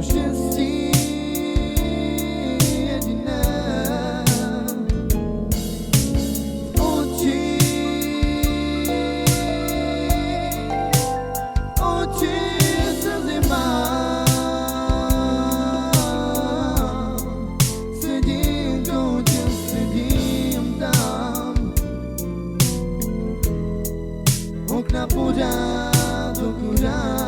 to štěstí jediné. Oči slzy mám, sedím v koutě, sedím tam, okna pořád dokurám.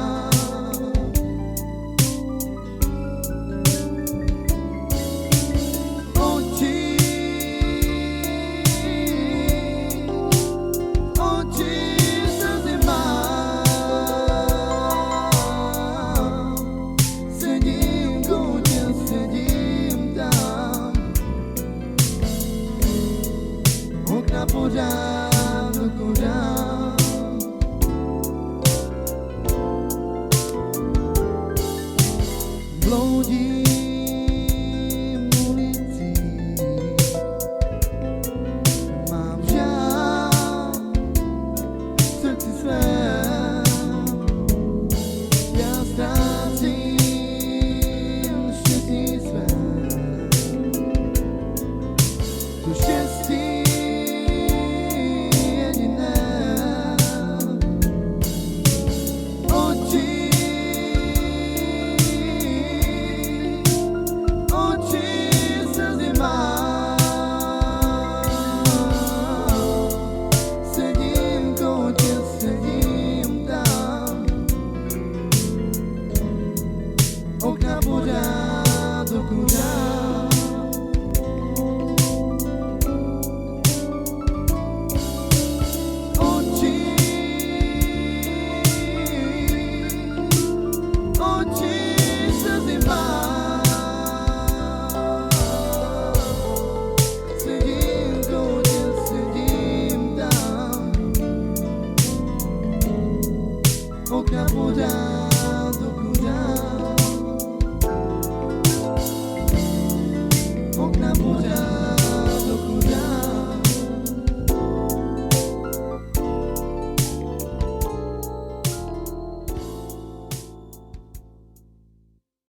Pořád dokurám. Bloudím ulicí, mám žál v srdci svém. Já ztrácím štěstí své, to štěstí okna pořád dokurám. Oči slzy mám, sedím v koutě, sedím tam, okna pořád dokurám. Okna pořád